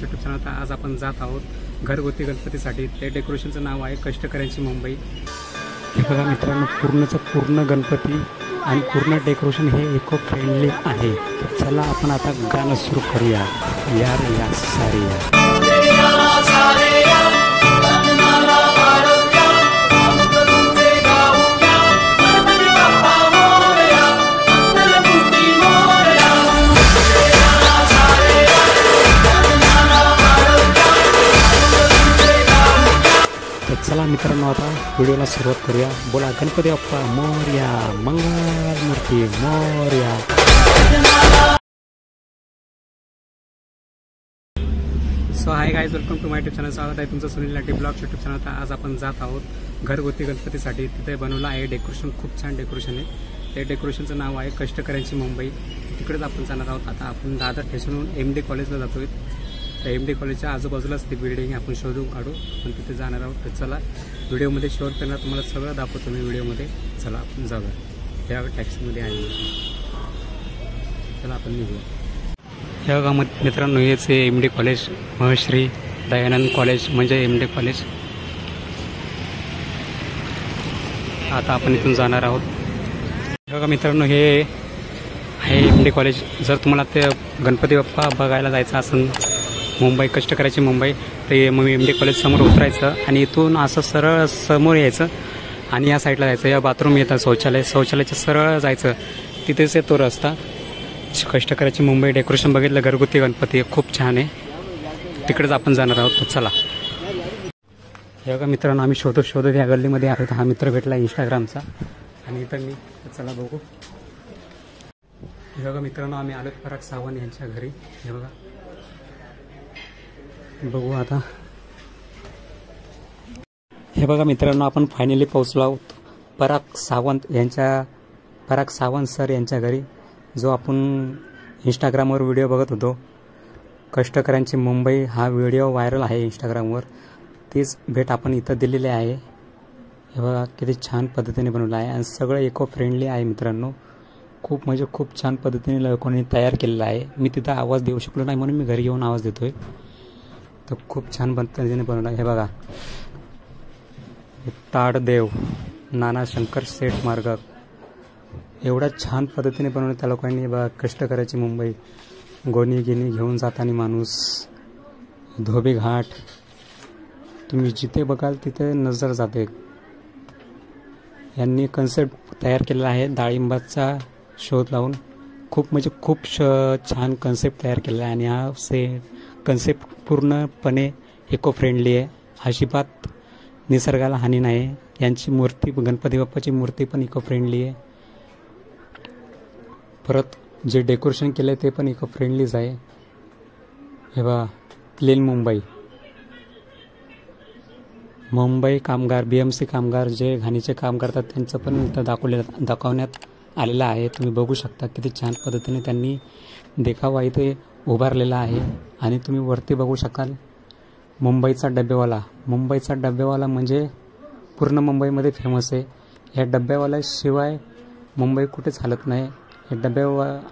YouTube channel. तर आज आपण जात आहोत घरगुती गणपतीसाठी. त्या डेकोरेशनचं नाव आहे कष्टकऱ्यांची मुंबई. हे बघा मित्रांनो, पूर्णचं पूर्ण गणपती आणि पूर्ण डेकोरेशन हे इको फ्रेंडली आहे. तर चला आपण आता गाणं सुरू करूया. यार या सारे या. चला मित्रांनो, आता व्हिडिओला सुरुवात करूया. बोला Ganpati Bappa Morya, Mangalmurti Morya. So hi guys, welcome to my YouTube channel. स्वागत आहे तुमचं Sunil Late blog YouTube channel. तर आज आपण जात आहोत घरगुती गणपतीसाठी. तिथे बनवलं आहे डेकोरेशन, खूप छान डेकोरेशन आहे. ते डेकोरेशनचं नाव आहे कष्टकऱ्यांची मुंबई. तिकडेच आपण जाणार आहोत. आता आपण दादर स्टेशनहून MD कॉलेजला जातोय. तर MD कॉलेजच्या आजूबाजूलाच ती बिल्डिंग आपण शोधून काढू, पण तिथे जाणार आहोत. तर चला व्हिडिओमध्ये शेअर करणार, तुम्हाला सगळं दाखवतो मी व्हिडिओमध्ये. चला आपण जाऊया. त्या टॅक्सीमध्ये आहे. चला आपण निघूया. हे बघा मित्रांनो, हेच आहे MD कॉलेज, महश्री दयानंद कॉलेज म्हणजे MD कॉलेज. आता आपण इथून जाणार आहोत. हे बघा मित्रांनो, हे आहे MD कॉलेज. जर तुम्हाला ते गणपती बाप्पा बघायला जायचं असेल मुंबई, कष्टकऱ्याची मुंबई, तर मग MD कॉलेज समोर उतरायचं आणि इथून असं सरळ समोर यायचं आणि या साईडला जायचं. या बाथरूम येतात, शौचालयाच्या सरळ जायचं. तिथेच तो रस्ता. कष्टकऱ्याची मुंबई डेकोरेशन बघितलं, घरगुती गणपती खूप छान आहे. तिकडेच आपण जाणार आहोत. तर चला. हे बघा मित्रांनो, आम्ही शोधत या गल्लीमध्ये आहोत. हा मित्र भेटला इंस्टाग्रामचा आणि इथं मी. चला बघू. हे बघा मित्रांनो, आम्ही आलो पराग सावंत यांच्या घरी. हे बघा, बघू आता. हे बघा मित्रांनो, आपण फायनली पोहोचलो आहोत पराग सावंत सर यांच्या घरी, जो आपण इंस्टाग्रामवर व्हिडिओ बघत होतो. कष्टकऱ्यांची मुंबई हा व्हिडिओ व्हायरल आहे इंस्टाग्रामवर. तीच भेट आपण इथं दिलेली आहे. हे बघा किती छान पद्धतीने बनवलं आहे आणि सगळं इको फ्रेंडली आहे मित्रांनो. खूप म्हणजे खूप छान पद्धतीने लोकांनी तयार केलेलं आहे. मी तिथं आवाज देऊ शकलो नाही म्हणून मी घरी येऊन आवाज देतोय. तर खूप छान पद्धतीने बनवलं आहे. हे बघा, ताडदेव, नाना शंकर सेठ मार्ग, एवढ्या छान पद्धतीने बनवलं त्या लोकांनी. बघा, कष्टकऱ्याची मुंबई, गोणी गिनी घेऊन जाताना माणूस, धोबी घाट, तुम्ही जिथे बघाल तिथे नजर जाते. यांनी कन्सेप्ट तयार केलेला आहे डाळिंबाचा शोध लावून. खूप म्हणजे खूप छान कन्सेप्ट तयार केलेला आहे आणि हा कन्सेप्ट पूर्णपणे इको फ्रेंडली आहे. अजिबात निसर्गाला हानी नाही. यांची मूर्ती, गणपती बाप्पाची मूर्ती पण इको फ्रेंडली आहे. परत जे डेकोरेशन केलं आहे ते पण इको फ्रेंडलीच आहे. हे बघा, क्लीन मुंबई कामगार, BMC कामगार जे घाणीचे काम करतात त्यांचं पण इथं दाखवण्यात आलेलं आहे. तुम्ही बघू शकता किती छान पद्धतीने त्यांनी देखावा इथे उभारलेला आहे. आणि तुम्ही वरती बघू शकाल मुंबईचा डब्बेवाला म्हणजे पूर्ण मुंबईमध्ये फेमस आहे. या डब्यावाल्याशिवाय मुंबई कुठेच हालत नाही. हे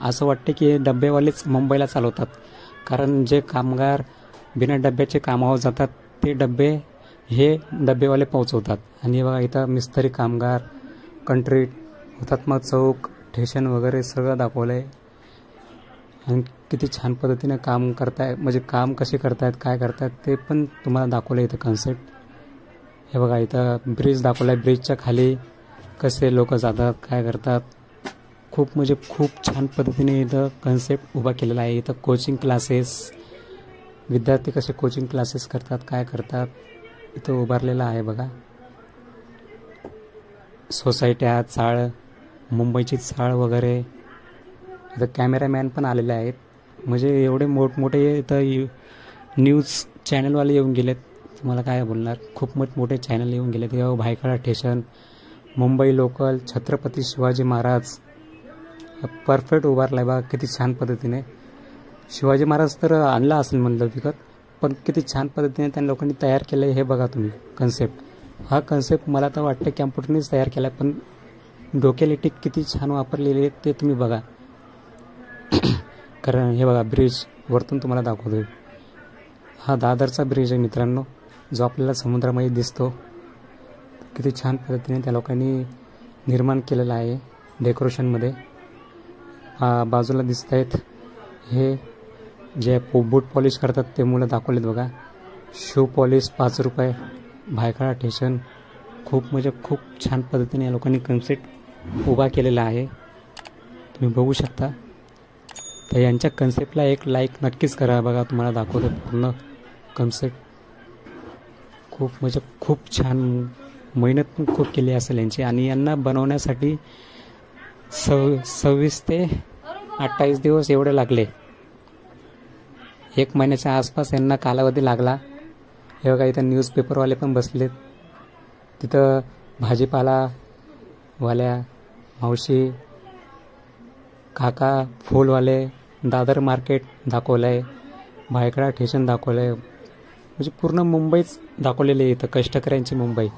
असं वाटते की हे डब्बेवालेच मुंबईला चालवतात. कारण जे कामगार बिना डब्याचे कामावर जातात ते डब्बे हे डब्बेवाले पोहोचवतात. आणि बघा इथं मिस्त्री कामगार, कंट्री, हुतात्मा चौक, स्टेशन वगैरे सगळं दाखवलं आहे. आणि किती छान पद्धतीने काम करताय, म्हणजे काम कसे करतायत, काय करतायत ते पण तुम्हाला दाखवलं इथं कन्सेप्ट. हे बघा, इथं ब्रिज दाखवला आहे. ब्रिजच्या खाली कसे लोक जातात, काय करतात. खूप म्हणजे खूप छान पद्धतीने इथं कन्सेप्ट उभा केलेला आहे. इथं कोचिंग क्लासेस, विद्यार्थी कसे कोचिंग क्लासेस करतात, काय करतात, इथं उभारलेला आहे. बघा, सोसायट्या, चाळ, मुंबईची चाळ वगैरे. इथं कॅमेरामॅन पण आलेले आहेत. म्हणजे एवढे मोठमोठे इथं न्यूज चॅनलवाले येऊन गेलेत. तुम्हाला काय बोलणार, खूप मोठमोठे चॅनल येऊन गेलेत. तेव्हा Byculla station, Mumbai local, Chhatrapati Shivaji Maharaj perfect उभारला आहे. बघा किती छान पद्धतीने. शिवाजी महाराज तर आणला असेल म्हणलं विकत, पण किती छान पद्धतीने त्या लोकांनी तयार केलं आहे. हे बघा तुम्ही कन्सेप्ट. हा कन्सेप्ट मला तर वाटतं कॅम्प्युटरनेच तयार केला आहे, पण डोक्यालिटी किती छान वापरलेली आहे ते तुम्ही बघा. कारण हे बघा, ब्रिज वरतून तुम्हाला दाखवतोय. हा दादरचा ब्रिज आहे मित्रांनो, जो आपल्याला समुद्रामध्ये दिसतो. किती छान पद्धतीने त्या लोकांनी निर्माण केलेला आहे डेकोरेशनमध्ये. बाजूला दिसत आहेत हे जे बूट पॉलिश करतात ते मुलं दाखवलेत बघा. शू पॉलिश 5 रुपये, भायखळा स्टेशन. खूप छान पद्धतीने या लोकांनी कन्सेप्ट उभा केलेला आहे, तुम्ही बघू शकता. तर यांच्या कन्सेप्टला एक लाईक नक्कीच करा. बघा तुम्हाला दाखवतो पूर्ण कन्सेप्ट. खूप छान मेहनत पण खूप केली असेल यांची, आणि यांना बनवण्यासाठी 26 ते 28 दिवस एवढे लागले. 1 महिन्याच्या आसपास यांना कालावधी लागला. हे बघा इथं न्यूजपेपरवाले पण बसलेत, तिथं भाजीपालावाल्या मावशी, काका, फूलवाले, दादर मार्केट दाखवलं आहे, भायखळा स्टेशन दाखवलं आहे. म्हणजे पूर्ण मुंबईच दाखवलेली आहे इथं. कष्टकऱ्यांची मुंबई.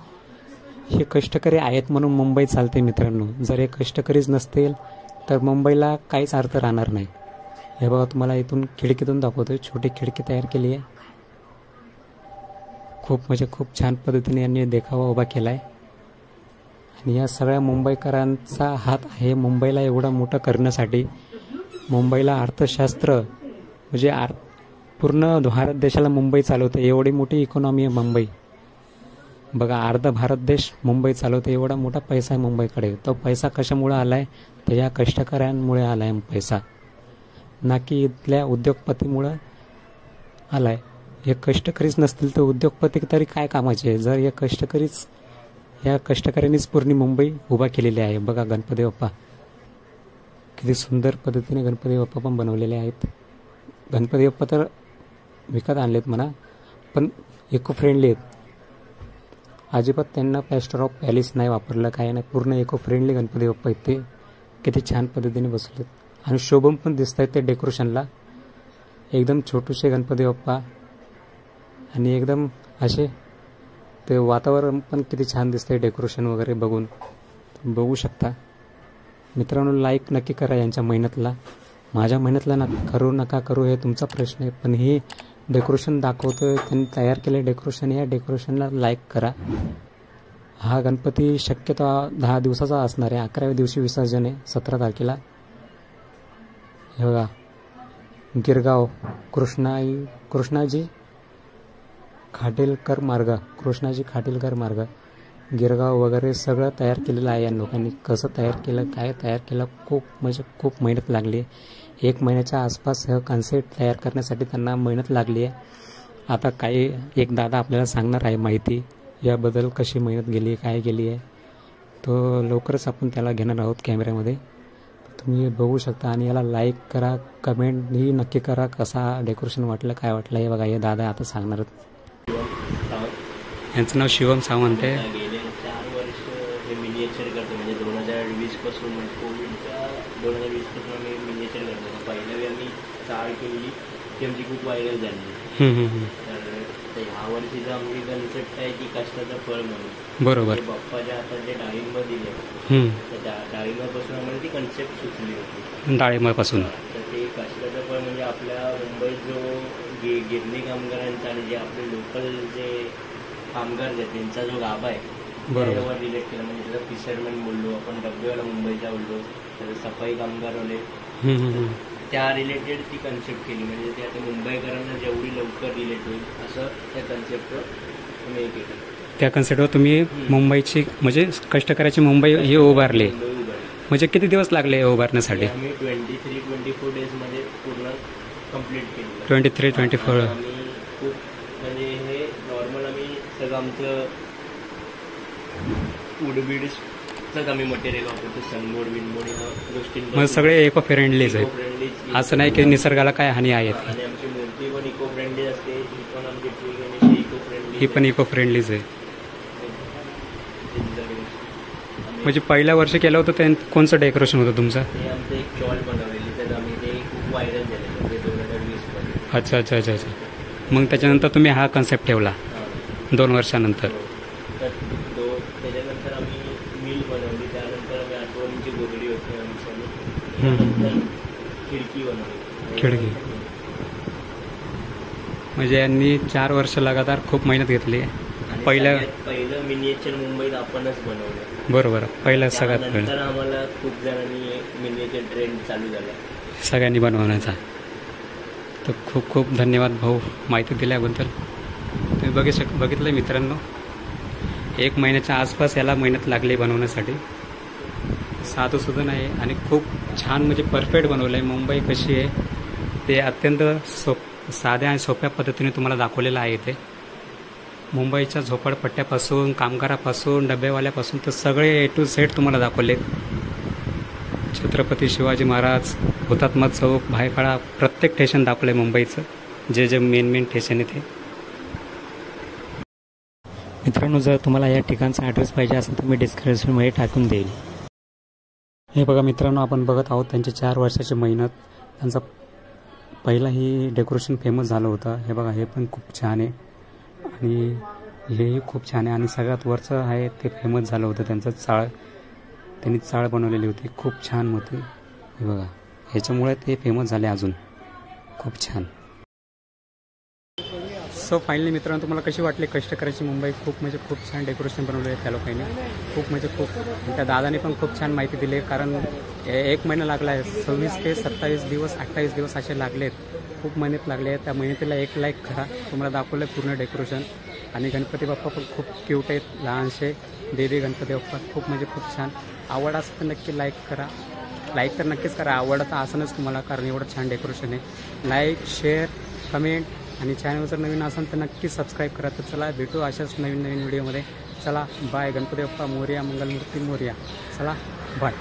हे कष्टकरी आहेत म्हणून मुंबई चालते मित्रांनो. जर हे कष्टकरीच नसतील तर मुंबईला काहीच अर्थ राहणार नाही. हे बघा तुम्हाला इथून खिडकीतून दाखवतोय, छोटी खिडकी तयार केली आहे. खूप छान पद्धतीने यांनी देखावा उभा केला आहे. आणि या सगळ्या मुंबईकरांचा हात आहे मुंबईला एवढं मोठं करण्यासाठी. मुंबईला अर्थशास्त्र म्हणजे पूर्ण भारत देशाला मुंबई चालवते, एवढी मोठी इकॉनॉमी आहे मुंबई. बघा अर्धा भारत देश मुंबई चालवते, एवढा मोठा पैसा आहे मुंबईकडे. तो पैसा कशामुळे आला आहे, तर या कष्टकऱ्यांमुळे आला आहे पैसा, ना की इथल्या उद्योगपतीमुळं आला आहे. हे कष्टकरीच नसतील तर उद्योगपती तरी काय कामाचे. जर हे या कष्टकऱ्यांनीच पूर्ण मुंबई उभा केलेली आहे. बघा गणपती बाप्पा, किती सुंदर पद्धतीने गणपती बाप्पा पण बनवलेले आहेत. गणपती बाप्पा तर विकत आणलेत म्हणा, पण इको फ्रेंडली आहेत. अजिबात त्यांना प्लॅस्टर ऑफ पॅरिस नाही वापरलं, काय नाही. पूर्ण इको फ्रेंडली गणपती बाप्पा आहेत ते. किती छान पद्धतीने बसवलेत आणि शोभून पण दिसत आहेत ते डेकोरेशनला. एकदम छोटूसे गणपती बाप्पा आणि एकदम असे ते वातावरण पण किती छान दिसतंय डेकोरेशन वगैरे बघून. बघू शकता मित्रांनो. लाईक नक्की करा यांच्या मेहनतला. माझ्या मेहनतला करू नका करू हे तुमचा प्रश्न आहे, पण हे डेकोरेशन दाखवतोय त्यांनी तयार केलं डेकोरेशन, या डेकोरेशनला लाईक करा. हा गणपती शक्यतो 10 दिवसाचा असणार आहे. 11व्या दिवशी विसर्जन आहे 17 तारखेला. हे बघा गिरगाव कृष्णाजी खाटेलकर मार्ग गिरगाव वगैरे सगळं तयार केलेलं आहे या लोकांनी. कसं तयार केलं, काय तयार केलं, खूप मेहनत लागली. 1 महिन्याच्या आसपास हे कन्सेप्ट तयार करण्यासाठी त्यांना मेहनत लागली आहे. आता एक दादा आपल्याला सांगणार आहे माहिती याबद्दल, कशी मेहनत गेली, काय गेली आहे. तो लवकरच आपण त्याला घेणार आहोत कॅमेऱ्यामध्ये. तुम्ही बघू शकता. आणि याला लाईक करा, कमेंटही नक्की करा कसा डेकोरेशन वाटलं, काय वाटलं. हे बघा हे दादा आता सांगणार. यांचं नाव शिवम सावंत आहे. गेले 4 वर्ष हे मिनिएचर करतो, म्हणजे 2020 पासून, कोविडच्या 2020 पासून आम्ही मिनिएचर करतो. पहिल्या वेळी आम्ही चाळ केली ती आमची खूप व्हायरल झाली. तर ह्या वर्षीचा आमची कन्सेप्ट आहे की कष्टाचं फळ म्हणून. बरोबर. बाप्पाच्या हातात जे डाळिंब दिले, त्या डाळिंबापासून आम्हाला ती कन्सेप्ट सुचली होती. डाळिंबापासून तर ते कष्टाचं फळ म्हणजे आपल्या मुंबईत जो गिरणी कामगारांचा आणि जे आपले लोकल जे कामगार आहेत त्यांचा जो गाभा आहे त्याच्यावर रिलेट केला. म्हणजे त्याचा फिशरमॅन बोललो आपण, डब्बेवाला मुंबईचा बोललो, त्याचा सफाई कामगारवाले, त्या रिलेटेड ती कन्सेप्ट केली. म्हणजे ते आता मुंबईकरांना जेवढी लवकर रिलेट होईल असं त्या कन्सेप्टवर तुम्ही केलं. त्या कन्सेप्टवर तुम्ही मुंबईची म्हणजे कष्टकऱ्याची मुंबई हे उभारले. म्हणजे किती दिवस लागले उभारण्यासाठी? आम्ही 23-24 डेजमध्ये पूर्ण कंप्लीट केलं. 23-24. आम्ही खूप म्हणजे हे नॉर्मल आम्ही सगळं आमचं वुडबीड्सच आम्ही मटेरियल वापरतो. सनबोर्ड विनबोर्ड ह्या गोष्टी मग सगळे इको फ्रेंडलीच आहेत, असं नाही की निसर्गाला काय हानी आहे. आणि आमची मूर्ती पण इको फ्रेंडली असते. ही पण आमची ट्री इको फ्रेंडली, ही पण इको फ्रेंडलीच आहे. म्हणजे पहिल्या वर्षी केलं होतं ते कोणचं डेकोरेशन होतं तुमचं? हे आमचं एक शॉल बनवलेली, तर आम्ही ते खूप व्हायरल झालेलं म्हणजे 2020 मध्ये. अच्छा. मग त्याच्यानंतर तुम्ही हा कन्सेप्ट ठेवला 2 वर्षानंतर. तर त्याच्यानंतर आम्ही मिल बनवली. त्यानंतर आम्ही आठवणीची गोगडी होती आमची. खिडकी बनवली. खिडकी म्हणजे यांनी 4 वर्ष लगातार खूप मेहनत घेतली. आणि पहिलं पहिलं मिनिएचर मुंबईत आपणच बनवलं. बरोबर, पहिलं सगळ्यात त्यानंतर पहिलं आम्हाला खूप जणांनी मिनिएचर ट्रेंड चालू झाला. सगळ्यांनी बनवण्याचा. तर खूप खूप धन्यवाद भाऊ माहिती दिल्याबद्दल. तुम्ही बघितलं मित्रांनो, 1 महिन्याच्या आसपास याला मेहनत लागली बनवण्यासाठी. साधंसुद्धा नाही आणि खूप छान म्हणजे परफेक्ट बनवलं आहे. मुंबई कशी आहे ते अत्यंत साध्या आणि सोप्या पद्धतीने तुम्हाला दाखवलेलं आहे. इथे मुंबईच्या झोपडपट्ट्यापासून, कामगारापासून, डबेवाल्यापासून तर सगळे A to Z तुम्हाला दाखवले. छत्रपती शिवाजी महाराज, हुतात्मा चौक, भायखळा, प्रत्येक स्टेशन दाखवलं आहे मुंबईचं, जे मेन स्टेशन आहे ते. मित्रांनो, जर तुम्हाला या ठिकाणचा ॲड्रेस पाहिजे असेल तर मी डिस्क्रिप्शनमध्ये टाकून देईल. हे बघा मित्रांनो, आपण बघत आहोत त्यांची 4 वर्षाची मेहनत. त्यांचा पहिलाही डेकोरेशन फेमस झालं होतं. हे बघा, हे पण खूप छान आहे आणि हेही खूप छान आहे. आणि सगळ्यात वरचं आहे ते फेमस झालं होतं त्यांचं चाळ. त्यांनी चाळ बनवलेली होती, खूप छान होती. हे बघा, ह्याच्यामुळे ते फेमस झाले अजून. खूप छान. सो फायनली मित्रांनो, तुम्हाला कशी वाटली कष्ट करायची मुंबई? खूप म्हणजे खूप छान डेकोरेशन बनवलं आहे त्या लोकांनी. खूप म्हणजे खूप. त्या दादाने पण खूप छान माहिती दिली आहे. कारण 1 महिना लागला आहे. 26 ते 27 दिवस, 28 दिवस असे लागलेत. खूप मेहनत लागली आहे. त्या मेहनतीला एक लाईक करा. तुम्हाला दाखवलं आहे पूर्ण डेकोरेशन. आणि गणपती बाप्पा पण खूप क्यूट आहेत, लहानसे देवी गणपती बाप्पा. खूप म्हणजे खूप छान. आवड असेल तर नक्की लाईक करा. लाईक तर नक्कीच करा, आवडतं असणच तुम्हाला, कारण एवढं छान डेकोरेशन आहे. लाईक, शेअर, कमेंट आणि चॅनल जर नवीन असेल तर नक्की सबस्क्राईब करा. तर चला भेटू अशाच नवीन व्हिडिओमध्ये. चला बाय. गणपती बाप्पा मोरया, मंगलमूर्ती मोरया. चला बाय.